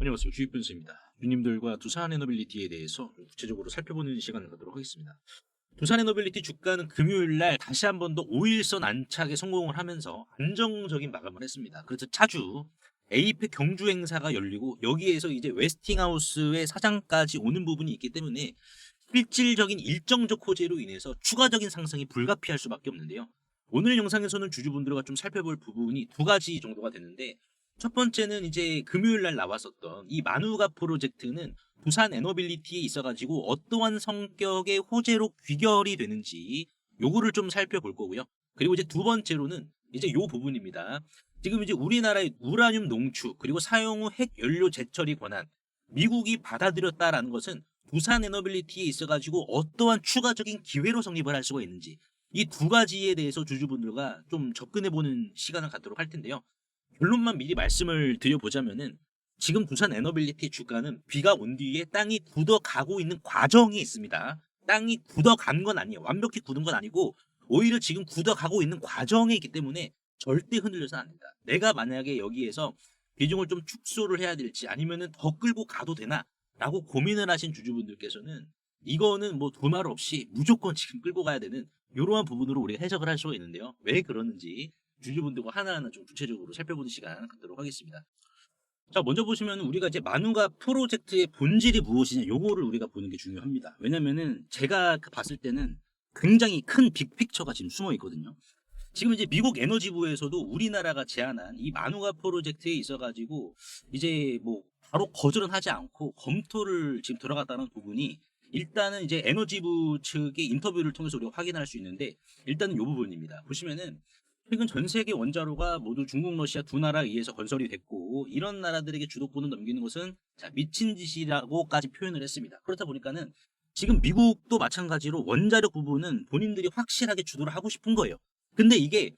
안녕하세요. 주식분수입니다. 주님들과 두산에너빌리티에 대해서 좀 구체적으로 살펴보는 시간을 갖도록 하겠습니다. 두산에너빌리티 주가는 금요일 날 다시 한 번 더 5일선 안착에 성공을 하면서 안정적인 마감을 했습니다. 그래서 차주 에이펙 경주 행사가 열리고 여기에서 이제 웨스팅하우스의 사장까지 오는 부분이 있기 때문에 실질적인 일정적 호재로 인해서 추가적인 상승이 불가피할 수밖에 없는데요. 오늘 영상에서는 주주분들과 좀 살펴볼 부분이 두 가지 정도가 되는데, 첫 번째는 이제 금요일 날 나왔었던 이 마누가 프로젝트는 두산 에너빌리티에 있어가지고 어떠한 성격의 호재로 귀결이 되는지 요거를 좀 살펴볼 거고요. 그리고 이제 두 번째로는 이제 요 부분입니다. 지금 이제 우리나라의 우라늄 농축 그리고 사용 후 핵 연료 재처리 권한 미국이 받아들였다라는 것은 두산 에너빌리티에 있어가지고 어떠한 추가적인 기회로 성립을 할 수가 있는지, 이 두 가지에 대해서 주주분들과 좀 접근해보는 시간을 갖도록 할 텐데요. 결론만 미리 말씀을 드려보자면은 지금 두산 에너빌리티 주가는 비가 온 뒤에 땅이 굳어가고 있는 과정이 있습니다. 땅이 굳어간 건 아니에요. 완벽히 굳은 건 아니고 오히려 지금 굳어가고 있는 과정에 있기 때문에 절대 흔들려서는 안 된다. 내가 만약에 여기에서 비중을 좀 축소를 해야 될지 아니면은 더 끌고 가도 되나 라고 고민을 하신 주주분들께서는 이거는 뭐 두말 없이 무조건 지금 끌고 가야 되는 이러한 부분으로 우리가 해석을 할 수가 있는데요. 왜 그러는지 주주분들과 하나하나 좀 구체적으로 살펴보는 시간 갖도록 하겠습니다. 자, 먼저 보시면 우리가 이제 마누가 프로젝트의 본질이 무엇이냐 요거를 우리가 보는 게 중요합니다. 왜냐면은 제가 봤을 때는 굉장히 큰 빅픽처가 지금 숨어 있거든요. 지금 이제 미국 에너지부에서도 우리나라가 제안한 이 마누가 프로젝트에 있어가지고 이제 뭐 바로 거절은 하지 않고 검토를 지금 들어갔다는 부분이, 일단은 이제 에너지부 측의 인터뷰를 통해서 우리가 확인할 수 있는데, 일단은 이 부분입니다. 보시면은 최근 전 세계 원자로가 모두 중국, 러시아 두 나라에 의해서 건설이 됐고, 이런 나라들에게 주도권을 넘기는 것은 미친 짓이라고까지 표현을 했습니다. 그렇다 보니까는 지금 미국도 마찬가지로 원자력 부분은 본인들이 확실하게 주도를 하고 싶은 거예요. 근데 이게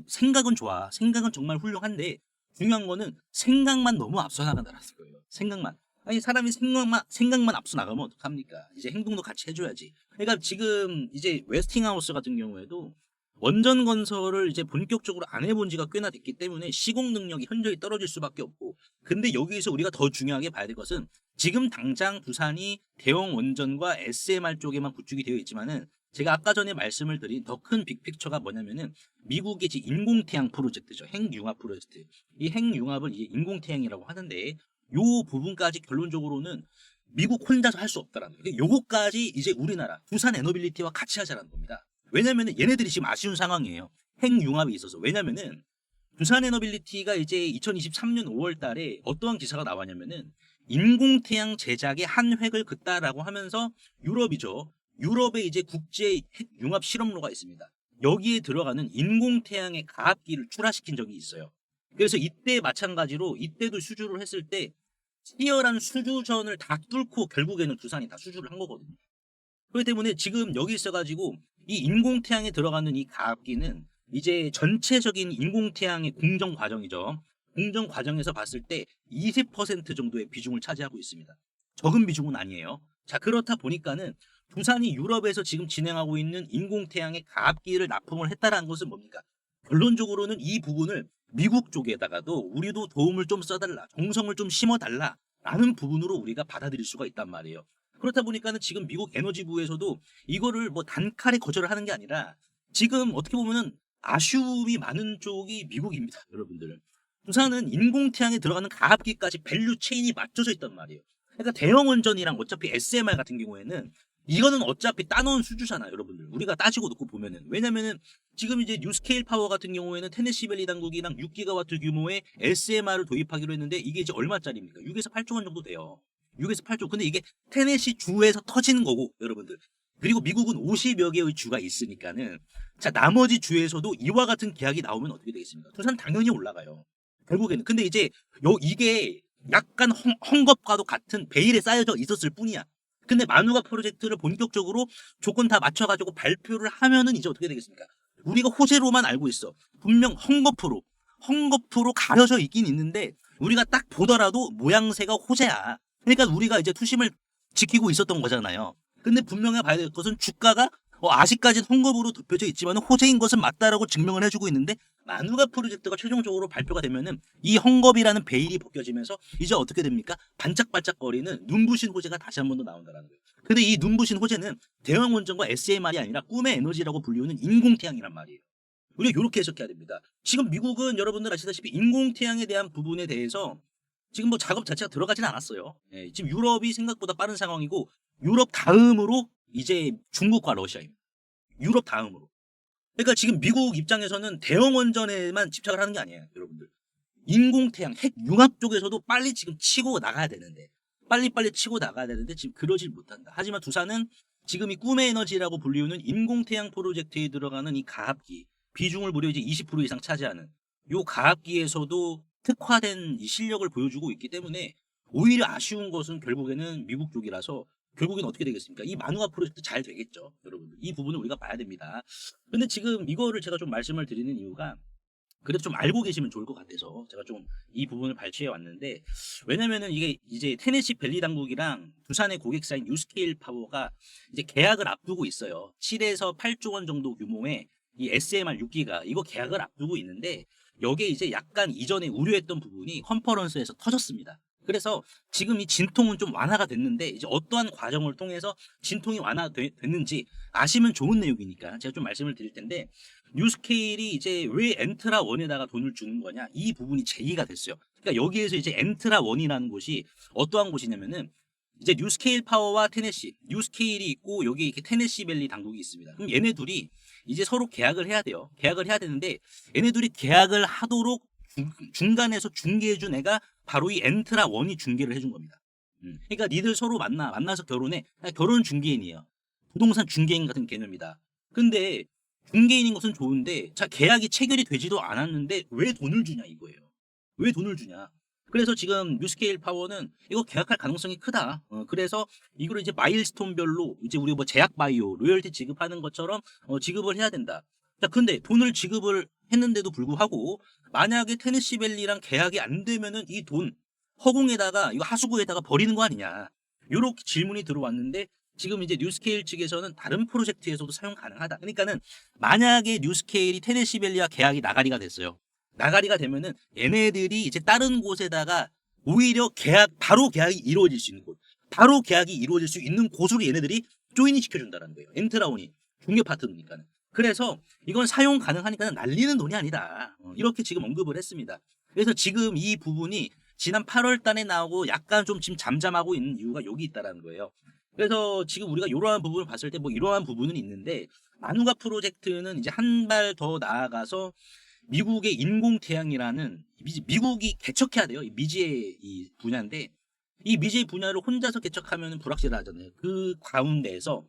생각은 좋아. 생각은 정말 훌륭한데 중요한 거는 생각만 너무 앞서 나간다는 거예요. 생각만. 아니, 사람이 생각만 앞서 나가면 어떡합니까? 이제 행동도 같이 해줘야지. 그러니까 지금 이제 웨스팅하우스 같은 경우에도 원전 건설을 이제 본격적으로 안 해본 지가 꽤나 됐기 때문에 시공 능력이 현저히 떨어질 수밖에 없고, 근데 여기에서 우리가 더 중요하게 봐야 될 것은 지금 당장 두산이 대형 원전과 SMR 쪽에만 구축이 되어 있지만은, 제가 아까 전에 말씀을 드린 더 큰 빅픽처가 뭐냐면은 미국의 이제 인공태양 프로젝트죠. 핵융합 프로젝트. 이 핵융합을 이제 인공태양이라고 하는데 요 부분까지 결론적으로는 미국 혼자서 할 수 없다라는 거예요. 요거까지 이제 우리나라 두산 에너빌리티와 같이 하자는 겁니다. 왜냐면은 얘네들이 지금 아쉬운 상황이에요. 핵융합에 있어서. 왜냐면은 두산 에너빌리티가 이제 2023년 5월 달에 어떠한 기사가 나왔냐면은 인공태양 제작에 한 획을 긋다라고 하면서 유럽이죠. 유럽에 이제 국제 핵융합 실험로가 있습니다. 여기에 들어가는 인공태양의 가압기를 출하시킨 적이 있어요. 그래서 이때 마찬가지로 이때도 수주를 했을 때 치열한 수주전을 다 뚫고 결국에는 두산이 다 수주를 한 거거든요. 그렇기 때문에 지금 여기 있어가지고 이 인공태양에 들어가는 이 가압기는 이제 전체적인 인공태양의 공정 과정이죠. 공정 과정에서 봤을 때 20% 정도의 비중을 차지하고 있습니다. 적은 비중은 아니에요. 자, 그렇다 보니까는 두산이 유럽에서 지금 진행하고 있는 인공태양의 가압기를 납품을 했다라는 것은 뭡니까? 결론적으로는 이 부분을 미국 쪽에다가도 우리도 도움을 좀 써달라, 정성을 좀 심어달라 라는 부분으로 우리가 받아들일 수가 있단 말이에요. 그렇다 보니까는 지금 미국 에너지부에서도 이거를 뭐 단칼에 거절을 하는 게 아니라 지금 어떻게 보면은 아쉬움이 많은 쪽이 미국입니다, 여러분들. 두산은 인공태양에 들어가는 가압기까지 밸류 체인이 맞춰져 있단 말이에요. 그러니까 대형 원전이랑 어차피 SMR 같은 경우에는 이거는 어차피 따놓은 수주잖아요, 여러분들. 우리가 따지고 놓고 보면은. 왜냐면은 지금 이제 뉴스케일 파워 같은 경우에는 테네시밸리 당국이랑 6기가와트 규모의 SMR을 도입하기로 했는데 이게 이제 얼마짜리입니까? 6에서 8조 원 정도 돼요. 6에서 8조. 근데 이게 테네시 주에서 터지는 거고, 여러분들. 그리고 미국은 50여 개의 주가 있으니까는, 자, 나머지 주에서도 이와 같은 계약이 나오면 어떻게 되겠습니까? 두산 당연히 올라가요. 결국에는. 근데 이제 이게 약간 헝겊과도 같은 베일에 쌓여져 있었을 뿐이야. 근데 마누가 프로젝트를 본격적으로 조건 다 맞춰가지고 발표를 하면은 이제 어떻게 되겠습니까? 우리가 호재로만 알고 있어. 분명 헝겊으로 가려져 있긴 있는데 우리가 딱 보더라도 모양새가 호재야. 그러니까 우리가 이제 투심을 지키고 있었던 거잖아요. 근데 분명히 봐야 될 것은 주가가 아직까지는 헝겊으로 덮여져 있지만 호재인 것은 맞다라고 증명을 해주고 있는데 마누가 프로젝트가 최종적으로 발표가 되면은 이 헝겊이라는 베일이 벗겨지면서 이제 어떻게 됩니까? 반짝반짝거리는 눈부신 호재가 다시 한 번 더 나온다는 거예요. 근데 이 눈부신 호재는 대왕 원전과 SMR이 아니라 꿈의 에너지라고 불리우는 인공태양이란 말이에요. 우리가 이렇게 해석해야 됩니다. 지금 미국은 여러분들 아시다시피 인공태양에 대한 부분에 대해서 지금 뭐 작업 자체가 들어가진 않았어요. 예, 지금 유럽이 생각보다 빠른 상황이고 유럽 다음으로 이제 중국과 러시아입니다. 유럽 다음으로. 그러니까 지금 미국 입장에서는 대형 원전에만 집착을 하는 게 아니에요, 여러분들. 인공태양, 핵 융합 쪽에서도 빨리 지금 치고 나가야 되는데, 빨리빨리 치고 나가야 되는데 지금 그러질 못한다. 하지만 두산은 지금 이 꿈의 에너지라고 불리우는 인공태양 프로젝트에 들어가는 이 가압기, 비중을 무려 이제 20% 이상 차지하는 요 가압기에서도 특화된 이 실력을 보여주고 있기 때문에 오히려 아쉬운 것은 결국에는 미국 쪽이라서 결국엔 어떻게 되겠습니까? 이 마누아 프로젝트 잘 되겠죠, 여러분들. 이 부분을 우리가 봐야 됩니다. 근데 지금 이거를 제가 좀 말씀을 드리는 이유가 그래도 좀 알고 계시면 좋을 것 같아서 제가 좀 이 부분을 발췌해 왔는데 왜냐면은 이게 이제 테네시 밸리 당국이랑 두산의 고객사인 뉴스케일 파워가 이제 계약을 앞두고 있어요. 7에서 8조 원 정도 규모의 이 SMR 6기가 이거 계약을 앞두고 있는데 여기에 이제 약간 이전에 우려했던 부분이 컨퍼런스에서 터졌습니다. 그래서 지금 이 진통은 좀 완화가 됐는데 이제 어떠한 과정을 통해서 진통이 완화됐는지 아시면 좋은 내용이니까 제가 좀 말씀을 드릴 텐데 뉴스케일이 이제 왜 엔트라 원에다가 돈을 주는 거냐 이 부분이 제기가 됐어요. 그러니까 여기에서 이제 엔트라 원이라는 곳이 어떠한 곳이냐면은 이제 뉴스케일 파워와 테네시, 뉴스케일이 있고 여기 이렇게 테네시 밸리 당국이 있습니다. 그럼 얘네 둘이 이제 서로 계약을 해야 돼요. 계약을 해야 되는데 얘네 둘이 계약을 하도록 중간에서 중개해준 애가 바로 이 엔트라 원이 중개를 해준 겁니다. 그러니까 니들 서로 만나서 결혼해. 결혼 중개인이에요. 부동산 중개인 같은 개념이다. 근데 중개인인 것은 좋은데 자 계약이 체결이 되지도 않았는데 왜 돈을 주냐 이거예요. 왜 돈을 주냐. 그래서 지금 뉴스케일 파워는 이거 계약할 가능성이 크다. 그래서 이거를 이제 마일스톤별로 이제 우리 뭐 제약 바이오 로열티 지급하는 것처럼 지급을 해야 된다. 자 근데 돈을 지급을 했는데도 불구하고 만약에 테네시밸리랑 계약이 안 되면은 이 돈 허공에다가 이거 하수구에다가 버리는 거 아니냐. 요렇게 질문이 들어왔는데 지금 이제 뉴스케일 측에서는 다른 프로젝트에서도 사용 가능하다. 그러니까는 만약에 뉴스케일이 테네시밸리와 계약이 나가리가 됐어요. 나가리가 되면은 얘네들이 이제 다른 곳에다가 오히려 바로 계약이 이루어질 수 있는 곳, 바로 계약이 이루어질 수 있는 곳으로 얘네들이 조인이 시켜준다는 거예요. 엔트라온이 중개 파트너니까는. 그래서 이건 사용 가능하니까 날리는 돈이 아니다. 이렇게 지금 언급을 했습니다. 그래서 지금 이 부분이 지난 8월 달에 나오고 약간 좀 지금 잠잠하고 있는 이유가 여기 있다라는 거예요. 그래서 지금 우리가 이러한 부분을 봤을 때 뭐 이러한 부분은 있는데 마누가 프로젝트는 이제 한 발 더 나아가서 미국의 인공태양이라는 미국이 개척해야 돼요. 미지의 이 분야인데 이 미지의 분야를 혼자서 개척하면 불확실하잖아요. 그 가운데에서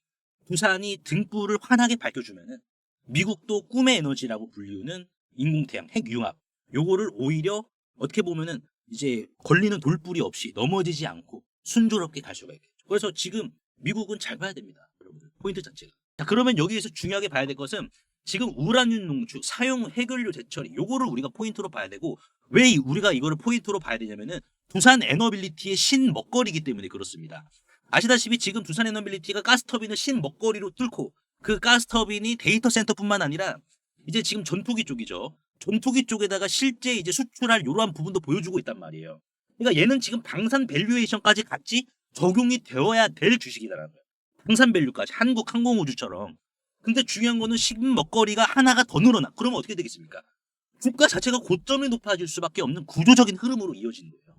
두산이 등불을 환하게 밝혀주면은 미국도 꿈의 에너지라고 불리우는 인공태양, 핵융합 요거를 오히려 어떻게 보면은 이제 걸리는 돌불이 없이 넘어지지 않고 순조롭게 갈 수가 있겠죠. 그래서 지금 미국은 잘 봐야 됩니다. 여러분들 포인트 자체가. 자 그러면 여기에서 중요하게 봐야 될 것은 지금 우라늄 농축, 사용 핵연료 재처리 요거를 우리가 포인트로 봐야 되고 왜 우리가 이거를 포인트로 봐야 되냐면은 두산 에너빌리티의 신먹거리이기 때문에 그렇습니다. 아시다시피 지금 두산 에너빌리티가 가스터빈을 신먹거리로 뚫고 그 가스터빈이 데이터 센터뿐만 아니라 이제 지금 전투기 쪽이죠. 전투기 쪽에다가 실제 이제 수출할 이러한 부분도 보여주고 있단 말이에요. 그러니까 얘는 지금 방산 밸류에이션까지 같이 적용이 되어야 될 주식이라는 거예요. 방산 밸류까지 한국 항공우주처럼. 근데 중요한 거는 신먹거리가 하나가 더 늘어나. 그러면 어떻게 되겠습니까? 주가 자체가 고점이 높아질 수밖에 없는 구조적인 흐름으로 이어지는 거예요.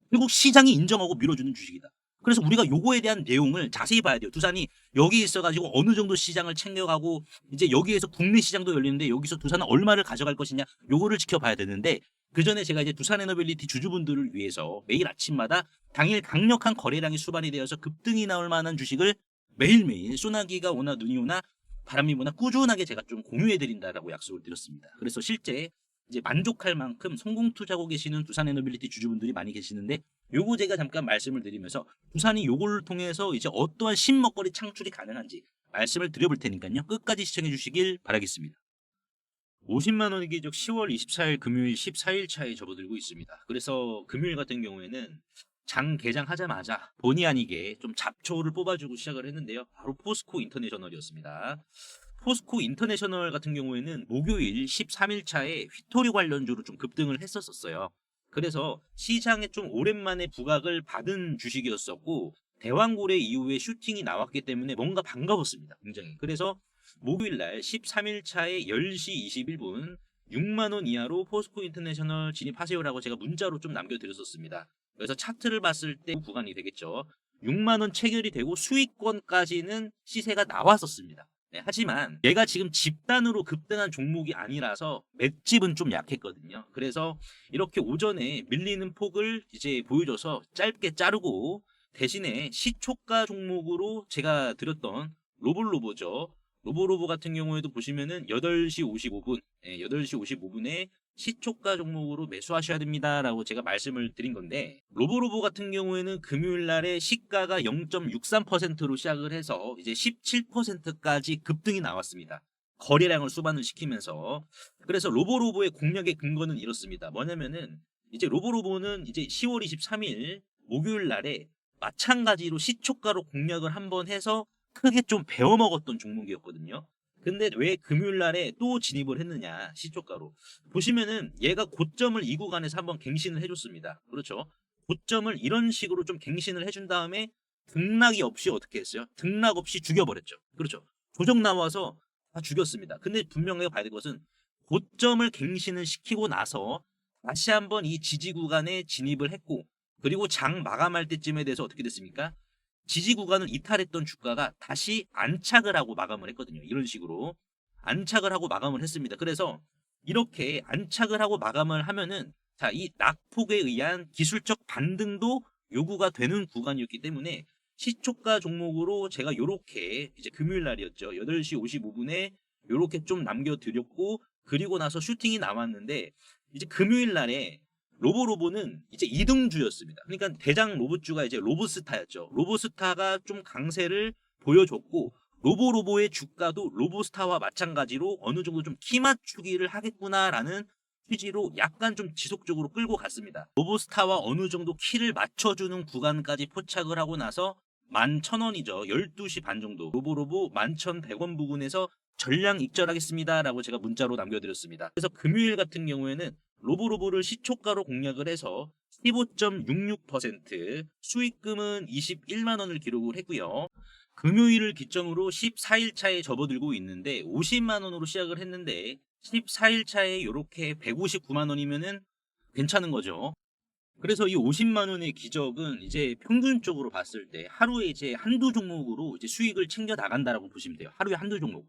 결국 시장이 인정하고 밀어주는 주식이다. 그래서 우리가 요거에 대한 내용을 자세히 봐야 돼요. 두산이 여기 있어가지고 어느 정도 시장을 챙겨가고 이제 여기에서 국내 시장도 열리는데 여기서 두산은 얼마를 가져갈 것이냐 요거를 지켜봐야 되는데 그 전에 제가 이제 두산 에너빌리티 주주분들을 위해서 매일 아침마다 당일 강력한 거래량이 수반이 되어서 급등이 나올 만한 주식을 매일매일 소나기가 오나 눈이 오나 바람이 부나 꾸준하게 제가 좀 공유해드린다라고 약속을 드렸습니다. 그래서 실제 이제 만족할 만큼 성공 투자하고 계시는 두산 에너빌리티 주주분들이 많이 계시는데 요거 제가 잠깐 말씀을 드리면서 두산이 요걸 통해서 이제 어떠한 신먹거리 창출이 가능한지 말씀을 드려볼 테니까요. 끝까지 시청해 주시길 바라겠습니다. 50만 원의 기적 10월 24일 금요일 14일 차에 접어들고 있습니다. 그래서 금요일 같은 경우에는 장 개장하자마자 본의 아니게 좀 잡초를 뽑아주고 시작을 했는데요. 바로 포스코 인터내셔널이었습니다. 포스코 인터내셔널 같은 경우에는 목요일 13일차에 휘토리 관련주로 좀 급등을 했었어요. 그래서 시장에 좀 오랜만에 부각을 받은 주식이었었고 대왕고래 이후에 슈팅이 나왔기 때문에 뭔가 반가웠습니다. 굉장히. 그래서 목요일날 13일차에 10시 21분 6만원 이하로 포스코 인터내셔널 진입하세요라고 제가 문자로 좀 남겨드렸었습니다. 그래서 차트를 봤을 때 구간이 되겠죠. 6만원 체결이 되고 수익권까지는 시세가 나왔었습니다. 네, 하지만 얘가 지금 집단으로 급등한 종목이 아니라서 맷집은 좀 약했거든요. 그래서 이렇게 오전에 밀리는 폭을 이제 보여줘서 짧게 자르고 대신에 시초가 종목으로 제가 드렸던 로블로보죠. 로보로보 같은 경우에도 보시면은 8시 55분, 8시 55분에 시초가 종목으로 매수하셔야 됩니다라고 제가 말씀을 드린 건데 로보로보 같은 경우에는 금요일 날에 시가가 0.63%로 시작을 해서 이제 17%까지 급등이 나왔습니다. 거래량을 수반을 시키면서 그래서 로보로보의 공략의 근거는 이렇습니다. 뭐냐면은 이제 로보로보는 이제 10월 23일 목요일 날에 마찬가지로 시초가로 공략을 한번 해서 크게 좀 베어먹었던 종목이었거든요. 근데 왜 금요일 날에 또 진입을 했느냐 시초가로 보시면은 얘가 고점을 이 구간에서 한번 갱신을 해줬습니다. 그렇죠. 고점을 이런 식으로 좀 갱신을 해준 다음에 등락이 없이 어떻게 했어요? 등락 없이 죽여버렸죠. 그렇죠. 조정 나와서 다 죽였습니다. 근데 분명히 봐야 될 것은 고점을 갱신을 시키고 나서 다시 한번 이 지지 구간에 진입을 했고 그리고 장 마감할 때쯤에 대해서 어떻게 됐습니까? 지지 구간을 이탈했던 주가가 다시 안착을 하고 마감을 했거든요. 이런 식으로 안착을 하고 마감을 했습니다. 그래서 이렇게 안착을 하고 마감을 하면은 자, 이 낙폭에 의한 기술적 반등도 요구가 되는 구간이었기 때문에 시초가 종목으로 제가 요렇게 이제 금요일 날이었죠. 8시 55분에 요렇게 좀 남겨드렸고 그리고 나서 슈팅이 나왔는데 이제 금요일 날에 로보로보는 이제 2등주였습니다. 그러니까 대장 로봇주가 이제 로보스타였죠. 로보스타가 좀 강세를 보여줬고 로보로보의 주가도 로보스타와 마찬가지로 어느 정도 좀 키 맞추기를 하겠구나라는 취지로 약간 좀 지속적으로 끌고 갔습니다. 로보스타와 어느 정도 키를 맞춰주는 구간까지 포착을 하고 나서 11,000원이죠. 12시 반 정도 로보로보 11,100원 부근에서 전량 익절하겠습니다 라고 제가 문자로 남겨드렸습니다. 그래서 금요일 같은 경우에는 로보로보를 시초가로 공략을 해서 15.66% 수익금은 21만원을 기록을 했고요. 금요일을 기점으로 14일차에 접어들고 있는데 50만원으로 시작을 했는데 14일차에 이렇게 159만원이면은 괜찮은 거죠. 그래서 이 50만원의 기적은 이제 평균적으로 봤을 때 하루에 이제 한두 종목으로 이제 수익을 챙겨 나간다라고 보시면 돼요. 하루에 한두 종목.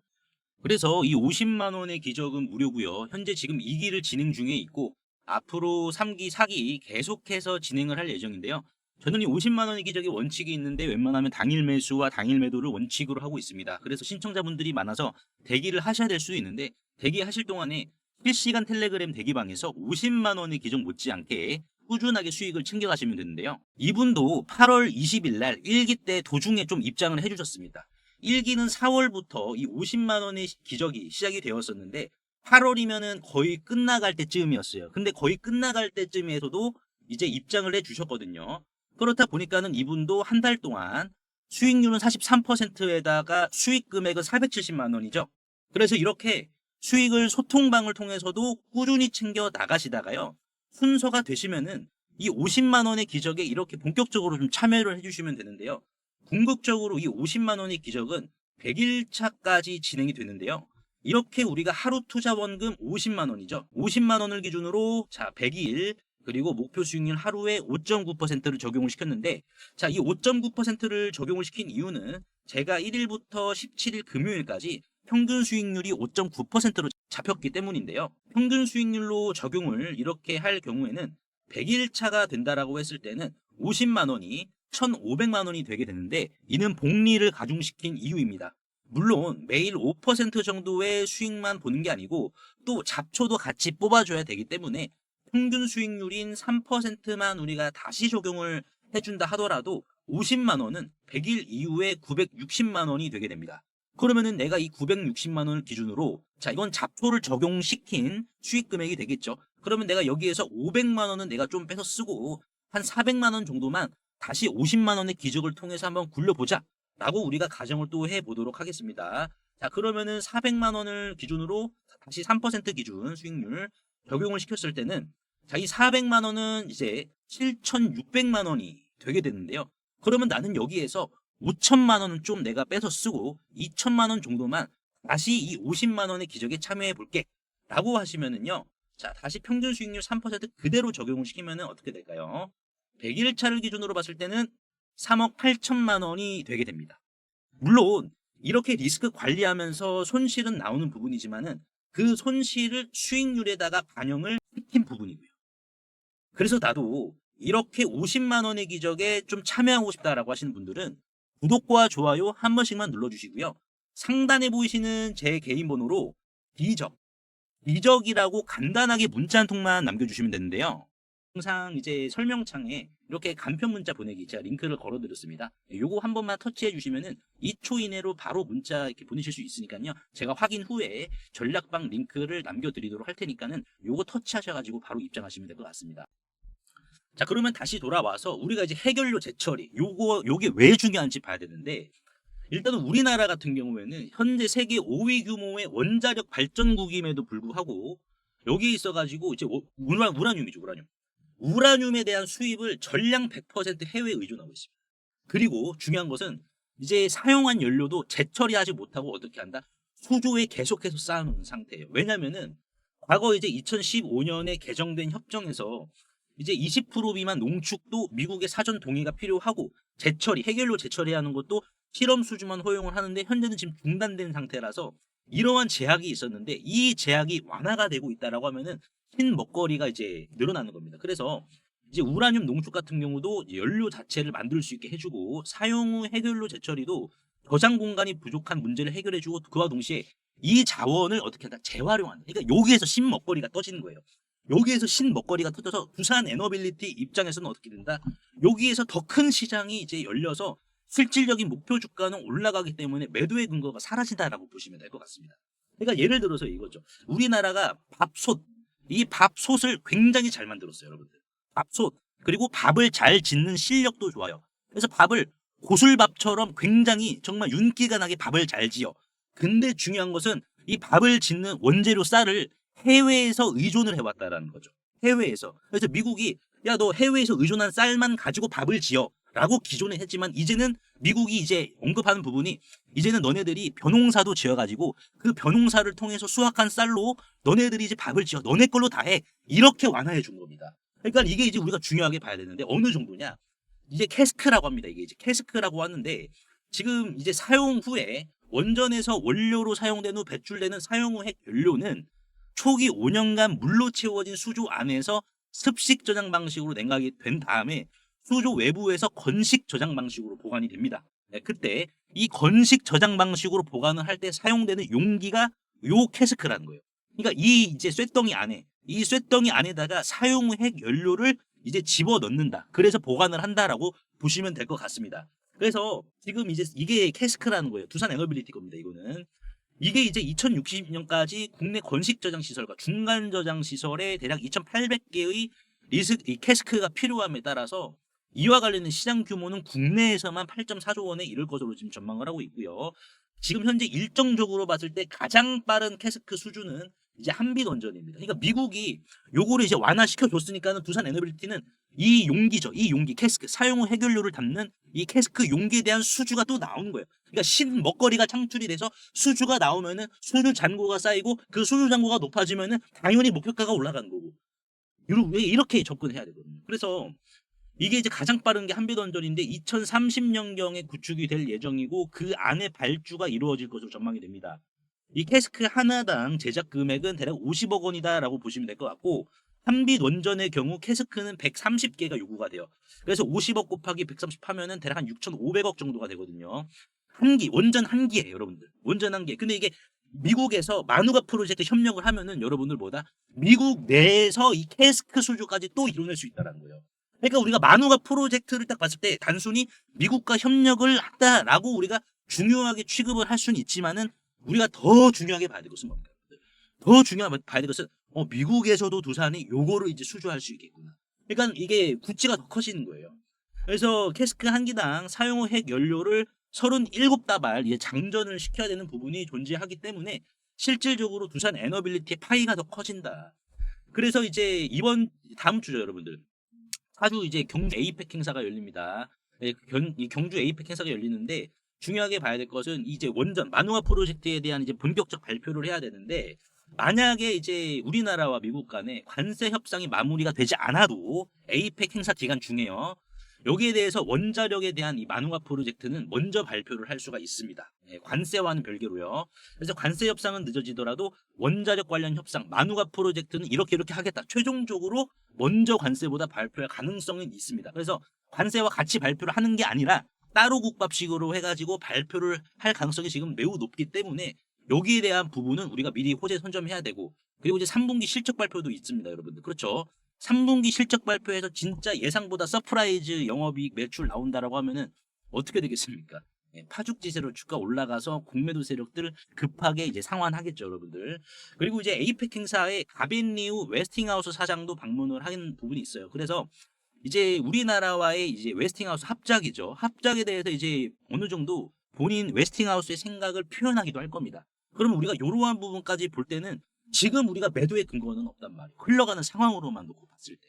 그래서 이 50만원의 기적은 무료고요. 현재 지금 2기를 진행 중에 있고 앞으로 3기, 4기 계속해서 진행을 할 예정인데요. 저는 이 50만원의 기적의 원칙이 있는데 웬만하면 당일 매수와 당일 매도를 원칙으로 하고 있습니다. 그래서 신청자분들이 많아서 대기를 하셔야 될 수도 있는데 대기하실 동안에 실시간 텔레그램 대기방에서 50만원의 기적 못지않게 꾸준하게 수익을 챙겨가시면 되는데요. 이분도 8월 20일 날 1기 때 도중에 좀 입장을 해주셨습니다. 1기는 4월부터 이 50만원의 기적이 시작이 되었었는데 8월이면은 거의 끝나갈 때쯤이었어요. 근데 거의 끝나갈 때쯤에서도 이제 입장을 해 주셨거든요. 그렇다 보니까는 이분도 한 달 동안 수익률은 43%에다가 수익 금액은 470만원이죠. 그래서 이렇게 수익을 소통방을 통해서도 꾸준히 챙겨 나가시다가요. 순서가 되시면은 이 50만원의 기적에 이렇게 본격적으로 좀 참여를 해주시면 되는데요. 궁극적으로 이 50만원의 기적은 100일차까지 진행이 되는데요. 이렇게 우리가 하루 투자 원금 50만원이죠. 50만원을 기준으로 자 100일 그리고 목표 수익률 하루에 5.9%를 적용을 시켰는데 자 이 5.9%를 적용을 시킨 이유는 제가 1일부터 17일 금요일까지 평균 수익률이 5.9%로 잡혔기 때문인데요. 평균 수익률로 적용을 이렇게 할 경우에는 100일차가 된다라고 했을 때는 50만원이 1,500만원이 되게 되는데 이는 복리를 가중시킨 이유입니다. 물론 매일 5% 정도의 수익만 보는 게 아니고 또 잡초도 같이 뽑아줘야 되기 때문에 평균 수익률인 3%만 우리가 다시 적용을 해준다 하더라도 50만원은 100일 이후에 960만원이 되게 됩니다. 그러면은 내가 이 960만원을 기준으로 자 이건 잡초를 적용시킨 수익 금액이 되겠죠. 그러면 내가 여기에서 500만원은 내가 좀 빼서 쓰고 한 400만 원 정도만 다시 50만 원의 기적을 통해서 한번 굴려보자 라고 우리가 가정을 또 해보도록 하겠습니다. 자, 그러면은 400만 원을 기준으로 다시 3% 기준 수익률 적용을 시켰을 때는 자, 이 400만 원은 이제 7,600만 원이 되게 되는데요. 그러면 나는 여기에서 5천만 원은 좀 내가 빼서 쓰고 2천만 원 정도만 다시 이 50만 원의 기적에 참여해 볼게 라고 하시면은요. 자, 다시 평균 수익률 3% 그대로 적용을 시키면은 어떻게 될까요? 100일차를 기준으로 봤을 때는 3억 8천만 원이 되게 됩니다. 물론 이렇게 리스크 관리하면서 손실은 나오는 부분이지만은 그 손실을 수익률에다가 반영을 시킨 부분이고요. 그래서 나도 이렇게 50만 원의 기적에 좀 참여하고 싶다라고 하시는 분들은 구독과 좋아요 한 번씩만 눌러주시고요. 상단에 보이시는 제 개인 번호로 기적이라고 간단하게 문자 한 통만 남겨주시면 되는데요. 항상 이제 설명창에 이렇게 간편 문자 보내기 제가 링크를 걸어드렸습니다. 요거 한 번만 터치해 주시면은 2초 이내로 바로 문자 이렇게 보내실 수 있으니까요. 제가 확인 후에 전략방 링크를 남겨드리도록 할 테니까는 요거 터치하셔가지고 바로 입장하시면 될 것 같습니다. 자, 그러면 다시 돌아와서 우리가 이제 해결료 재처리 요게 왜 중요한지 봐야 되는데 일단은 우리나라 같은 경우에는 현재 세계 5위 규모의 원자력 발전국임에도 불구하고 여기에 있어가지고 이제 우라늄이죠, 우라늄. 우라늄에 대한 수입을 전량 100% 해외에 의존하고 있습니다. 그리고 중요한 것은 이제 사용한 연료도 재처리하지 못하고 어떻게 한다? 수조에 계속해서 쌓아놓은 상태예요. 왜냐면은 과거 이제 2015년에 개정된 협정에서 이제 20% 미만 농축도 미국의 사전 동의가 필요하고 해결료 재처리하는 것도 실험 수주만 허용을 하는데 현재는 지금 중단된 상태라서 이러한 제약이 있었는데 이 제약이 완화가 되고 있다라고 하면은 흰 먹거리가 이제 늘어나는 겁니다. 그래서 이제 우라늄 농축 같은 경우도 연료 자체를 만들 수 있게 해주고 사용 후 해결료 재처리도 저장 공간이 부족한 문제를 해결해주고 그와 동시에 이 자원을 어떻게 한다? 재활용한다. 그러니까 여기에서 신먹거리가 떠지는 거예요. 여기에서 신먹거리가 터져서 두산 에너빌리티 입장에서는 어떻게 된다? 여기에서 더 큰 시장이 이제 열려서 실질적인 목표 주가는 올라가기 때문에 매도의 근거가 사라진다라고 보시면 될 것 같습니다. 그러니까 예를 들어서 이거죠. 우리나라가 이 밥솥을 굉장히 잘 만들었어요, 여러분들. 밥솥. 그리고 밥을 잘 짓는 실력도 좋아요. 그래서 밥을 고술밥처럼 굉장히 정말 윤기가 나게 밥을 잘 지어. 근데 중요한 것은 이 밥을 짓는 원재료 쌀을 해외에서 의존을 해왔다라는 거죠. 해외에서. 그래서 미국이 야, 너 해외에서 의존한 쌀만 가지고 밥을 지어. 라고 기존에 했지만 이제는 미국이 이제 언급하는 부분이 이제는 너네들이 벼농사도 지어가지고 그 벼농사를 통해서 수확한 쌀로 너네들이 이제 밥을 지어. 너네 걸로 다 해. 이렇게 완화해 준 겁니다. 그러니까 이게 이제 우리가 중요하게 봐야 되는데 어느 정도냐. 이제 캐스크라고 합니다. 이게 이제 캐스크라고 하는데 지금 이제 사용 후에 원전에서 원료로 사용된 후 배출되는 사용 후 핵 연료는 초기 5년간 물로 채워진 수조 안에서 습식 저장 방식으로 냉각이 된 다음에 수조 외부에서 건식 저장 방식으로 보관이 됩니다. 네, 그때 이 건식 저장 방식으로 보관을 할 때 사용되는 용기가 요 캐스크라는 거예요. 그러니까 이 이제 이 쇳덩이 안에다가 사용 후 핵 연료를 이제 집어 넣는다. 그래서 보관을 한다라고 보시면 될 것 같습니다. 그래서 지금 이제 이게 캐스크라는 거예요. 두산 에너빌리티 겁니다. 이거는. 이게 이제 2060년까지 국내 건식 저장 시설과 중간 저장 시설에 대략 2,800개의 이 캐스크가 필요함에 따라서 이와 관련된 시장 규모는 국내에서만 8.4조 원에 이를 것으로 지금 전망을 하고 있고요. 지금 현재 일정적으로 봤을 때 가장 빠른 캐스크 수준은 이제 한빛 원전입니다. 그러니까 미국이 요거를 이제 완화시켜 줬으니까는 두산 에너빌리티는 이 용기죠. 이 용기 캐스크 사용 후 해결료를 담는 이 캐스크 용기에 대한 수주가 또 나오는 거예요. 그러니까 신 먹거리가 창출이 돼서 수주가 나오면은 수주 잔고가 쌓이고 그 수주 잔고가 높아지면은 당연히 목표가가 올라가는 거고. 이렇게 접근해야 되거든요. 그래서 이게 이제 가장 빠른 게 한빛원전인데 2030년경에 구축이 될 예정이고 그 안에 발주가 이루어질 것으로 전망이 됩니다. 이 캐스크 하나당 제작 금액은 대략 50억 원이다라고 보시면 될 것 같고 한빛원전의 경우 캐스크는 130개가 요구가 돼요. 그래서 50억 곱하기 130 하면은 대략 한 6,500억 정도가 되거든요. 원전 한 기예요, 여러분들. 원전 한 기. 근데 이게 미국에서 마누가 프로젝트 협력을 하면은 여러분들 보다 미국 내에서 이 캐스크 수주까지 또 이뤄낼 수 있다는 거예요. 그러니까 우리가 마누가 프로젝트를 딱 봤을 때 단순히 미국과 협력을 한다라고 우리가 중요하게 취급을 할 수는 있지만은 우리가 더 중요하게 봐야 될 것은 뭡니까? 더 중요하게 봐야 될 것은 미국에서도 두산이 요거를 이제 수주할 수 있겠구나. 그러니까 이게 구찌가 더 커지는 거예요. 그래서 캐스크 한 기당 사용 후 핵 연료를 37다발 이제 장전을 시켜야 되는 부분이 존재하기 때문에 실질적으로 두산 에너빌리티의 파이가 더 커진다. 그래서 이제 이번 다음 주죠, 여러분들. 아주 이제 경주 에이펙 행사가 열립니다. 예, 이 경주 에이펙 행사가 열리는데 중요하게 봐야 될 것은 이제 원전 마누아 프로젝트에 대한 이제 본격적 발표를 해야 되는데 만약에 이제 우리나라와 미국 간에 관세 협상이 마무리가 되지 않아도 에이펙 행사 기간 중에요. 여기에 대해서 원자력에 대한 이 마누아 프로젝트는 먼저 발표를 할 수가 있습니다. 예, 관세와는 별개로요. 그래서 관세 협상은 늦어지더라도 원자력 관련 협상 마누아 프로젝트는 이렇게 하겠다. 최종적으로 먼저 관세보다 발표할 가능성은 있습니다. 그래서 관세와 같이 발표를 하는 게 아니라 따로 국밥식으로 해가지고 발표를 할 가능성이 지금 매우 높기 때문에 여기에 대한 부분은 우리가 미리 호재 선점해야 되고, 그리고 이제 3분기 실적 발표도 있습니다, 여러분들. 그렇죠? 3분기 실적 발표에서 진짜 예상보다 서프라이즈 영업이익 매출 나온다라고 하면은 어떻게 되겠습니까? 예, 파죽지세로 주가 올라가서 공매도 세력들 급하게 이제 상환하겠죠, 여러분들. 그리고 이제 에이펙 행사에 가빈리우 웨스팅하우스 사장도 방문을 하는 부분이 있어요. 그래서 이제 우리나라와의 이제 웨스팅하우스 합작이죠. 합작에 대해서 이제 어느 정도 본인 웨스팅하우스의 생각을 표현하기도 할 겁니다. 그러면 우리가 이러한 부분까지 볼 때는 지금 우리가 매도의 근거는 없단 말이에요. 흘러가는 상황으로만 놓고 봤을 때.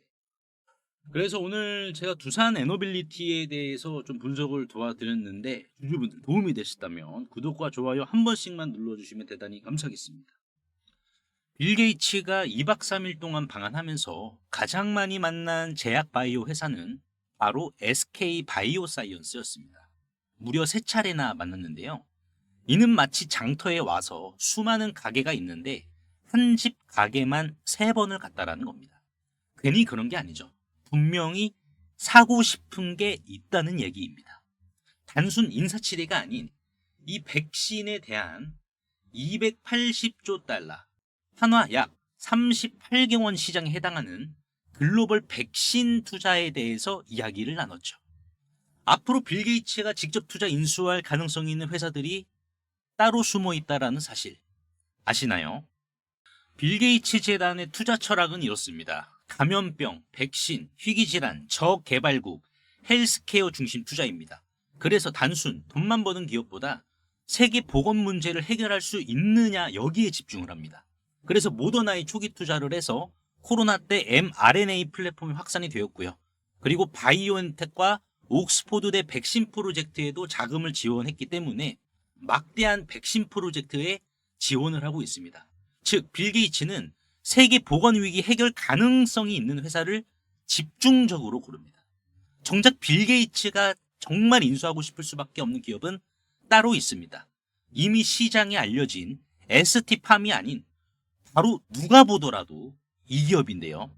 그래서 오늘 제가 두산 에너빌리티에 대해서 좀 분석을 도와드렸는데 주주분들 도움이 되셨다면 구독과 좋아요 한 번씩만 눌러주시면 대단히 감사하겠습니다. 빌 게이츠가 2박 3일 동안 방한하면서 가장 많이 만난 제약 바이오 회사는 바로 SK 바이오사이언스였습니다. 무려 3차례나 만났는데요. 이는 마치 장터에 와서 수많은 가게가 있는데 한 집 가게만 3번을 갔다라는 겁니다. 괜히 그런 게 아니죠. 분명히 사고 싶은 게 있다는 얘기입니다. 단순 인사치레가 아닌 이 백신에 대한 280조 달러, 한화 약 38개 원 시장에 해당하는 글로벌 백신 투자에 대해서 이야기를 나눴죠. 앞으로 빌 게이츠가 직접 투자 인수할 가능성이 있는 회사들이 따로 숨어 있다라는 사실 아시나요? 빌 게이츠 재단의 투자 철학은 이렇습니다. 감염병, 백신, 희귀질환, 저개발국, 헬스케어 중심 투자입니다. 그래서 단순 돈만 버는 기업보다 세계 보건 문제를 해결할 수 있느냐 여기에 집중을 합니다. 그래서 모더나에 초기 투자를 해서 코로나 때 mRNA 플랫폼이 확산이 되었고요. 그리고 바이오엔텍과 옥스포드대 백신 프로젝트에도 자금을 지원했기 때문에 막대한 백신 프로젝트에 지원을 하고 있습니다. 즉, 빌 게이츠는 세계 보건 위기 해결 가능성이 있는 회사를 집중적으로 고릅니다. 정작 빌 게이츠가 정말 인수하고 싶을 수밖에 없는 기업은 따로 있습니다. 이미 시장에 알려진 ST팜이 아닌 바로 누가 보더라도 이 기업인데요.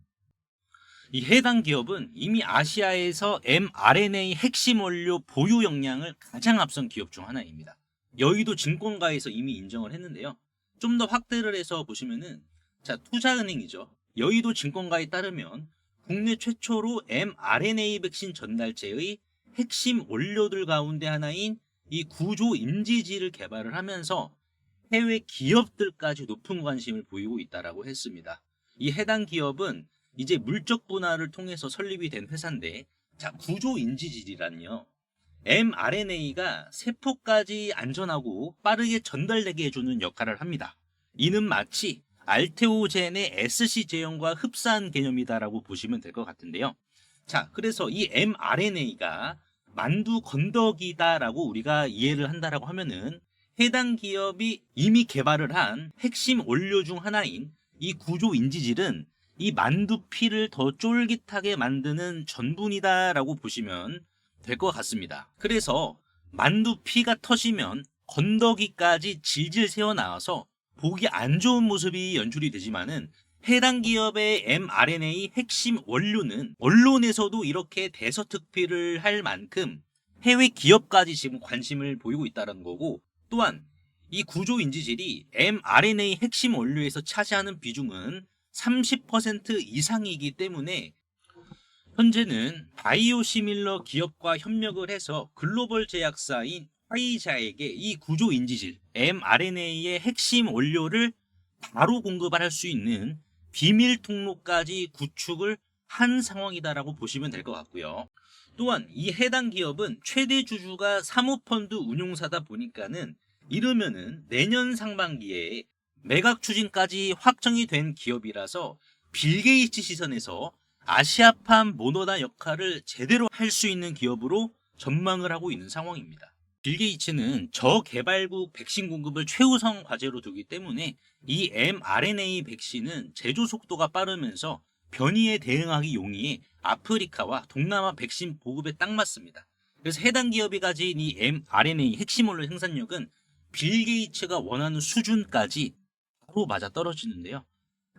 이 해당 기업은 이미 아시아에서 mRNA 핵심 원료 보유 역량을 가장 앞선 기업 중 하나입니다. 여의도 증권가에서 이미 인정을 했는데요. 좀 더 확대를 해서 보시면은 자, 투자은행이죠. 여의도 증권가에 따르면 국내 최초로 mRNA 백신 전달체의 핵심 원료들 가운데 하나인 이 구조 인지지를 개발을 하면서 해외 기업들까지 높은 관심을 보이고 있다라고 했습니다. 이 해당 기업은 이제 물적 분할을 통해서 설립이 된 회사인데, 자, 구조 인지질이란요. mRNA가 세포까지 안전하고 빠르게 전달되게 해주는 역할을 합니다. 이는 마치 알테오젠의 SC 제형과 흡사한 개념이다라고 보시면 될 것 같은데요. 자, 그래서 이 mRNA가 만두 건더기다라고 우리가 이해를 한다라고 하면은 해당 기업이 이미 개발을 한 핵심 원료 중 하나인 이 구조 인지질은 이 만두피를 더 쫄깃하게 만드는 전분이다라고 보시면 될 것 같습니다. 그래서 만두피가 터지면 건더기까지 질질 새어나와서 보기 안 좋은 모습이 연출이 되지만은 해당 기업의 mRNA 핵심 원료는 언론에서도 이렇게 대서특필을 할 만큼 해외 기업까지 지금 관심을 보이고 있다는 거고, 또한 이 구조 인지질이 mRNA 핵심 원료에서 차지하는 비중은 30% 이상이기 때문에 현재는 바이오시밀러 기업과 협력을 해서 글로벌 제약사인 화이자에게 이 구조 인지질 mRNA의 핵심 원료를 바로 공급할 수 있는 비밀 통로까지 구축을 한 상황이다라고 보시면 될 것 같고요. 또한 이 해당 기업은 최대 주주가 사모펀드 운용사다 보니까는 이러면은 내년 상반기에 매각 추진까지 확정이 된 기업이라서 빌 게이츠 시선에서 아시아판 모더나 역할을 제대로 할 수 있는 기업으로 전망을 하고 있는 상황입니다. 빌 게이츠는 저개발국 백신 공급을 최우선 과제로 두기 때문에 이 mRNA 백신은 제조 속도가 빠르면서 변이에 대응하기 용이해 아프리카와 동남아 백신 보급에 딱 맞습니다. 그래서 해당 기업이 가진 이 mRNA 핵심 원료 생산력은 빌 게이츠가 원하는 수준까지 바로 맞아 떨어지는데요.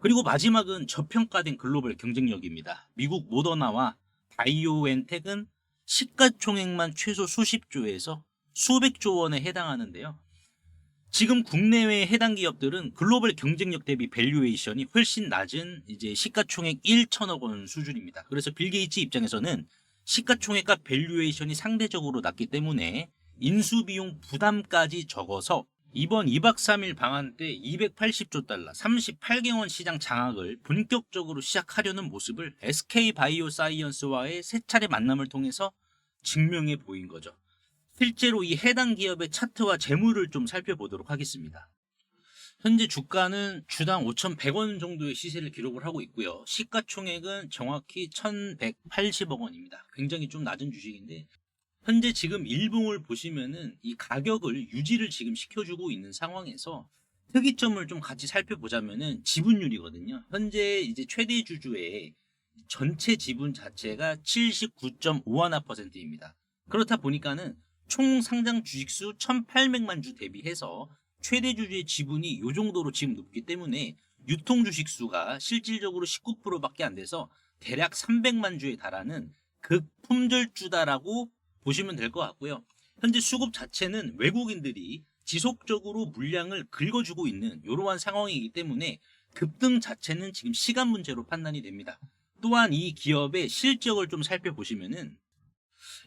그리고 마지막은 저평가된 글로벌 경쟁력입니다. 미국 모더나와 바이오엔텍은 시가총액만 최소 수십조에서 수백조 원에 해당하는데요. 지금 국내외 해당 기업들은 글로벌 경쟁력 대비 밸류에이션이 훨씬 낮은 이제 시가총액 1천억 원 수준입니다. 그래서 빌 게이츠 입장에서는 시가총액과 밸류에이션이 상대적으로 낮기 때문에 인수비용 부담까지 적어서 이번 2박 3일 방한 때 280조 달러, 38개원 시장 장악을 본격적으로 시작하려는 모습을 SK바이오사이언스와의 세 차례 만남을 통해서 증명해 보인 거죠. 실제로 이 해당 기업의 차트와 재물을 좀 살펴보도록 하겠습니다. 현재 주가는 주당 5,100원 정도의 시세를 기록을 하고 있고요. 시가총액은 정확히 1,180억 원입니다. 굉장히 좀 낮은 주식인데 현재 지금 일봉을 보시면은 이 가격을 유지를 지금 시켜주고 있는 상황에서 특이점을 좀 같이 살펴보자면은 지분율이거든요. 현재 이제 최대 주주의 전체 지분 자체가 79.51%입니다. 그렇다 보니까는 총 상장 주식수 1,800만 주 대비해서 최대 주주의 지분이 이 정도로 지금 높기 때문에 유통 주식수가 실질적으로 19%밖에 안 돼서 대략 300만 주에 달하는 극품절주다라고 보시면 될 것 같고요. 현재 수급 자체는 외국인들이 지속적으로 물량을 긁어주고 있는 이러한 상황이기 때문에 급등 자체는 지금 시간 문제로 판단이 됩니다. 또한 이 기업의 실적을 좀 살펴보시면은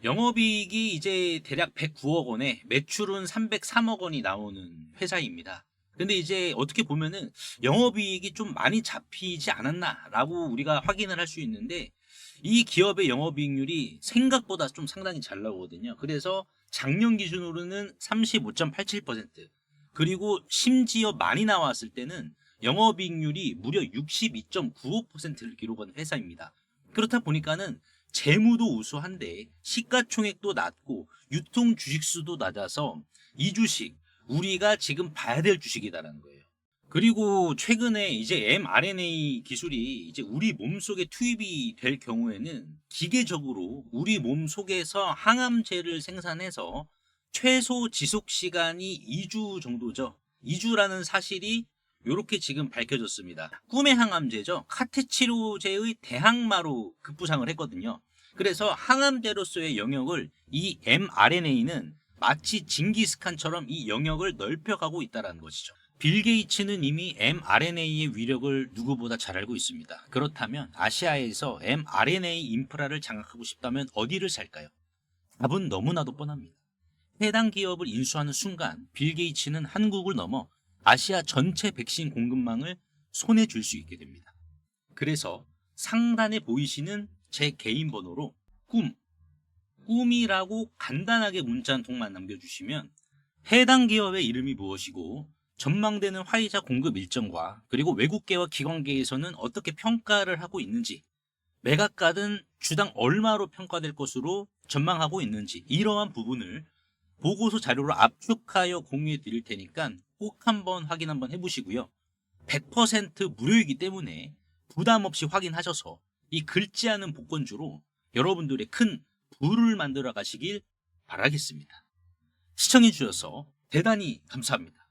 영업이익이 이제 대략 109억 원에 매출은 303억 원이 나오는 회사입니다. 근데 이제 어떻게 보면은 영업이익이 좀 많이 잡히지 않았나라고 우리가 확인을 할 수 있는데 이 기업의 영업이익률이 생각보다 좀 상당히 잘 나오거든요. 그래서 작년 기준으로는 35.87%, 그리고 심지어 많이 나왔을 때는 영업이익률이 무려 62.95%를 기록한 회사입니다. 그렇다 보니까는 재무도 우수한데 시가총액도 낮고 유통 주식수도 낮아서 이 주식 우리가 지금 봐야 될 주식이다라는 거예요. 그리고 최근에 이제 mRNA 기술이 이제 우리 몸속에 투입이 될 경우에는 기계적으로 우리 몸 속에서 항암제를 생산해서 최소 지속 시간이 2주 정도죠. 2주라는 사실이 이렇게 지금 밝혀졌습니다. 꿈의 항암제죠. 카테 치료제의 대항마로 급부상을 했거든요. 그래서 항암제로서의 영역을 이 mRNA는 마치 징기스칸처럼 이 영역을 넓혀가고 있다는 것이죠. 빌 게이츠는 이미 mRNA의 위력을 누구보다 잘 알고 있습니다. 그렇다면 아시아에서 mRNA 인프라를 장악하고 싶다면 어디를 살까요? 답은 너무나도 뻔합니다. 해당 기업을 인수하는 순간 빌 게이츠는 한국을 넘어 아시아 전체 백신 공급망을 손에 쥘 수 있게 됩니다. 그래서 상단에 보이시는 제 개인 번호로 꿈이라고 간단하게 문자 한 통만 남겨주시면 해당 기업의 이름이 무엇이고 전망되는 화이자 공급 일정과 그리고 외국계와 기관계에서는 어떻게 평가를 하고 있는지, 매각가는 주당 얼마로 평가될 것으로 전망하고 있는지, 이러한 부분을 보고서 자료로 압축하여 공유해 드릴 테니까 꼭 한번 확인 한번 해보시고요. 100% 무료이기 때문에 부담 없이 확인하셔서 이 긁지 않은 복권주로 여러분들의 큰 부를 만들어 가시길 바라겠습니다. 시청해 주셔서 대단히 감사합니다.